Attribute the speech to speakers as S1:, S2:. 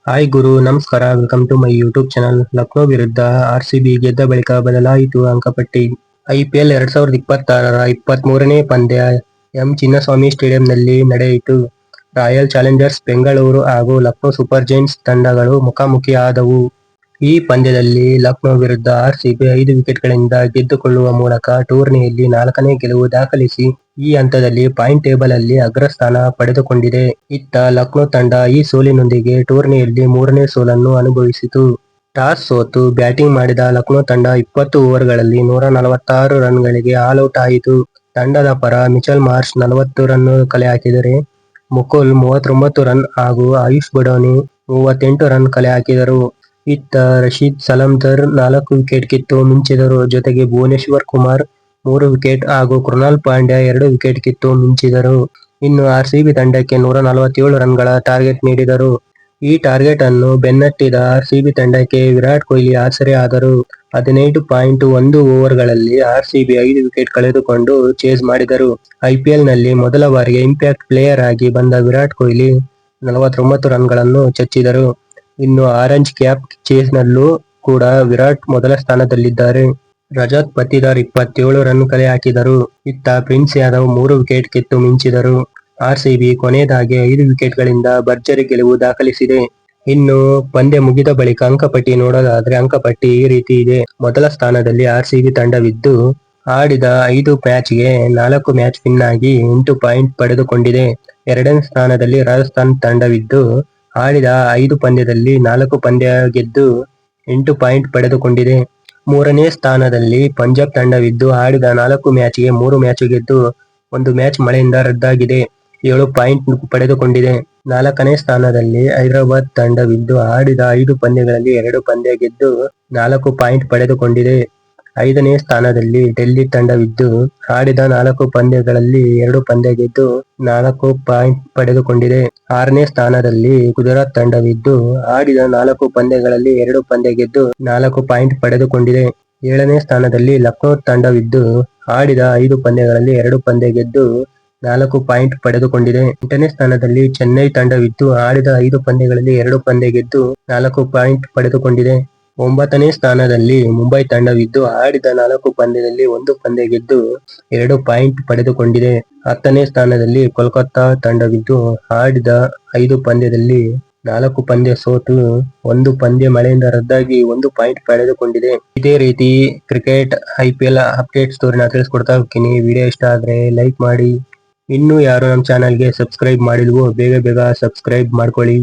S1: Hi ಗುರು, ನಮಸ್ಕಾರ. Welcome to my YouTube channel. Lucknow ವಿರುದ್ಧ ಆರ್ಸಿಬಿ ಗೆದ್ದ ಬಳಿಕ ಬದಲಾಯಿತು ಅಂಕಪಟ್ಟಿ. ಐಪಿಎಲ್ 2026ರ 23ನೇ ಪಂದ್ಯ ಎಂ ಚಿನ್ನಸ್ವಾಮಿ ಸ್ಟೇಡಿಯಂನಲ್ಲಿ ನಡೆಯಿತು. ರಾಯಲ್ ಚಾಲೆಂಜರ್ಸ್ ಬೆಂಗಳೂರು ಹಾಗೂ ಲಕ್ನೋ ಸೂಪರ್ ಜೈಂಟ್ಸ್ ತಂಡಗಳು ಮುಖಾಮುಖಿಯಾದವು. ಈ ಪಂದ್ಯದಲ್ಲಿ ಲಕ್ನೋ ವಿರುದ್ಧ ಆರ್ಸಿಬಿ 5 ವಿಕೆಟ್ಗಳಿಂದ ಗೆದ್ದುಕೊಳ್ಳುವ ಮೂಲಕ ಟೂರ್ನಿಯಲ್ಲಿ 4ನೇ ಗೆಲುವು ದಾಖಲಿಸಿ ಈ ಹಂತದಲ್ಲಿ ಪಾಯಿಂಟ್ ಟೇಬಲ್ ಅಲ್ಲಿ ಅಗ್ರಸ್ಥಾನ ಪಡೆದುಕೊಂಡಿದೆ. ಇತ್ತ ಲಕ್ನೋ ತಂಡ ಈ ಸೋಲಿನೊಂದಿಗೆ ಟೂರ್ನಿಯಲ್ಲಿ 3ನೇ ಸೋಲನ್ನು ಅನುಭವಿಸಿತು. ಟಾಸ್ ಸೋತು ಬ್ಯಾಟಿಂಗ್ ಮಾಡಿದ ಲಕ್ನೋ ತಂಡ 20 ಓವರ್ಗಳಲ್ಲಿ 146 ರನ್ಗಳಿಗೆ ಆಲ್ಔಟ್ ಆಯಿತು. ತಂಡದ ಪರ ಮಿಚೆಲ್ ಮಾರ್ಷ್ 40 ರನ್ ಕಲೆ ಹಾಕಿದರೆ, ಮುಕುಲ್ 39 ರನ್ ಹಾಗೂ ಆಯುಷ್ ಬಡೋನಿ 38 ರನ್ ಕಲೆ ಹಾಕಿದರು. ಇತ್ತ ರಶೀದ್ ಸಲಂದರ್ 4 ವಿಕೆಟ್ ಕಿತ್ತು ಮಿಂಚಿದರು. ಜೊತೆಗೆ ಭುವನೇಶ್ವರ್ ಕುಮಾರ್ 3 ವಿಕೆಟ್ ಹಾಗೂ ಕೃಣಾಲ್ ಪಾಂಡ್ಯ 2 ವಿಕೆಟ್ ಕಿತ್ತು ಮಿಂಚಿದರು. ಇನ್ನು ಆರ್ಸಿಬಿ ತಂಡಕ್ಕೆ 147 ರನ್ಗಳ ಟಾರ್ಗೆಟ್ ನೀಡಿದರು. ಈ ಟಾರ್ಗೆಟ್ ಅನ್ನು ಬೆನ್ನಟ್ಟಿದ ಆರ್ಸಿಬಿ ತಂಡಕ್ಕೆ ವಿರಾಟ್ ಕೊಹ್ಲಿ ಆಸರೆ ಆದರು. 15.1 ಓವರ್ಗಳಲ್ಲಿ ಆರ್ಸಿಬಿ 5 ವಿಕೆಟ್ ಕಳೆದುಕೊಂಡು ಚೇಸ್ ಮಾಡಿದರು. ಐಪಿಎಲ್ನಲ್ಲಿ ಮೊದಲ ಬಾರಿಗೆ ಇಂಪ್ಯಾಕ್ಟ್ ಪ್ಲೇಯರ್ ಆಗಿ ಬಂದ ವಿರಾಟ್ ಕೊಹ್ಲಿ 49 ರನ್ಗಳನ್ನು ಚಚ್ಚಿದರು. ಇನ್ನು ಆರೆಂಜ್ ಕ್ಯಾಪ್ ಚೇಸ್ನಲ್ಲೂ ಕೂಡ ವಿರಾಟ್ ಮೊದಲ ಸ್ಥಾನದಲ್ಲಿದ್ದಾರೆ. ರಜತ್ ಪತಿದಾರ್ 27 ರನ್ ಕಲೆ ಹಾಕಿದರು. ಇತ್ತ ಪ್ರಿನ್ಸ್ ಯಾದವ್ 3 ವಿಕೆಟ್ ಕಿತ್ತು ಮಿಂಚಿದರು. ಆರ್ಸಿಬಿ ಕೊನೆಯದಾಗಿ 5 ವಿಕೆಟ್ಗಳಿಂದ ಭರ್ಜರಿ ಗೆಲುವು ದಾಖಲಿಸಿದೆ. ಇನ್ನು ಪಂದ್ಯ ಮುಗಿದ ಬಳಿಕ ಅಂಕಪಟ್ಟಿ ನೋಡೋದಾದ್ರೆ ಅಂಕಪಟ್ಟಿ ಈ ರೀತಿ ಇದೆ. ಮೊದಲ ಸ್ಥಾನದಲ್ಲಿ ಆರ್ಸಿಬಿ ತಂಡವಿದ್ದು, ಆಡಿದ 5 ಮ್ಯಾಚ್ಗೆ 4 ಮ್ಯಾಚ್ ವಿನ್ ಆಗಿ 8 ಪಾಯಿಂಟ್ ಪಡೆದುಕೊಂಡಿದೆ. ಎರಡನೇ ಸ್ಥಾನದಲ್ಲಿ ರಾಜಸ್ಥಾನ್ ತಂಡವಿದ್ದು, ಆಡಿದ 5 ಪಂದ್ಯದಲ್ಲಿ 4 ಪಂದ್ಯ ಗೆದ್ದು 8 ಪಾಯಿಂಟ್ ಪಡೆದುಕೊಂಡಿದೆ. ಮೂರನೇ ಸ್ಥಾನದಲ್ಲಿ ಪಂಜಾಬ್ ತಂಡವಿದ್ದು, ಆಡಿದ 4 ಮ್ಯಾಚ್ಗೆ 3 ಮ್ಯಾಚ್ ಗೆದ್ದು 1 ಮ್ಯಾಚ್ ಮಳೆಯಿಂದ ರದ್ದಾಗಿದೆ, 7 ಪಾಯಿಂಟ್ ಪಡೆದುಕೊಂಡಿದೆ. ನಾಲ್ಕನೇ ಸ್ಥಾನದಲ್ಲಿ ಹೈದರಾಬಾದ್ ತಂಡವಿದ್ದು, ಆಡಿದ 5 ಪಂದ್ಯಗಳಲ್ಲಿ 2 ಪಂದ್ಯ ಗೆದ್ದು 4 ಪಾಯಿಂಟ್ ಪಡೆದುಕೊಂಡಿದೆ. ಐದನೇ ಸ್ಥಾನದಲ್ಲಿ ಡೆಲ್ಲಿ ತಂಡವಿದ್ದು, ಆಡಿದ 4 ಪಂದ್ಯಗಳಲ್ಲಿ 2 ಪಂದ್ಯ ಗೆದ್ದು 4 ಪಾಯಿಂಟ್ ಪಡೆದುಕೊಂಡಿದೆ. ಆರನೇ ಸ್ಥಾನದಲ್ಲಿ ಗುಜರಾತ್ ತಂಡವಿದ್ದು, ಆಡಿದ 4 ಪಂದ್ಯಗಳಲ್ಲಿ 2 ಪಂದ್ಯ ಗೆದ್ದು 4 ಪಾಯಿಂಟ್ ಪಡೆದುಕೊಂಡಿದೆ. ಏಳನೇ ಸ್ಥಾನದಲ್ಲಿ ಲಕ್ನೋ ತಂಡವಿದ್ದು, ಆಡಿದ 5 ಪಂದ್ಯಗಳಲ್ಲಿ 2 ಪಂದ್ಯ ಗೆದ್ದು 4 ಪಾಯಿಂಟ್ ಪಡೆದುಕೊಂಡಿದೆ. ಎಂಟನೇ ಸ್ಥಾನದಲ್ಲಿ ಚೆನ್ನೈ ತಂಡವಿದ್ದು, ಆಡಿದ 5 ಪಂದ್ಯಗಳಲ್ಲಿ 2 ಪಂದ್ಯ ಗೆದ್ದು 4 ಪಾಯಿಂಟ್ ಪಡೆದುಕೊಂಡಿದೆ. ಒಂಬತ್ತನೇ ಸ್ಥಾನದಲ್ಲಿ ಮುಂಬೈ ತಂಡವಿದ್ದು, ಆಡಿದ 4 ಪಂದ್ಯದಲ್ಲಿ 1 ಪಂದ್ಯ ಗೆದ್ದು 2 ಪಾಯಿಂಟ್ ಪಡೆದುಕೊಂಡಿದೆ. ಹತ್ತನೇ ಸ್ಥಾನದಲ್ಲಿ ಕೋಲ್ಕತ್ತಾ ತಂಡವಿದ್ದು, ಆಡಿದ 5 ಪಂದ್ಯದಲ್ಲಿ 4 ಪಂದ್ಯ ಸೋತು 1 ಪಂದ್ಯ ಮಳೆಯಿಂದ ರದ್ದಾಗಿ 1 ಪಾಯಿಂಟ್ ಪಡೆದುಕೊಂಡಿದೆ. ಇದೇ ರೀತಿ ಕ್ರಿಕೆಟ್ ಐಪಿಎಲ್ ಅಪ್ಡೇಟ್ ಸ್ಟೋರಿನ ತಿಳಿಸ್ಕೊಡ್ತಾ ಹೋಗ್ತೀನಿ. ವಿಡಿಯೋ ಇಷ್ಟ ಆದ್ರೆ ಲೈಕ್ ಮಾಡಿ. ಇನ್ನೂ ಯಾರು ನಮ್ಮ ಚಾನಲ್ಗೆ ಸಬ್ಸ್ಕ್ರೈಬ್ ಮಾಡಿಲ್ವೋ ಬೇಗ ಸಬ್ಸ್ಕ್ರೈಬ್ ಮಾಡ್ಕೊಳ್ಳಿ.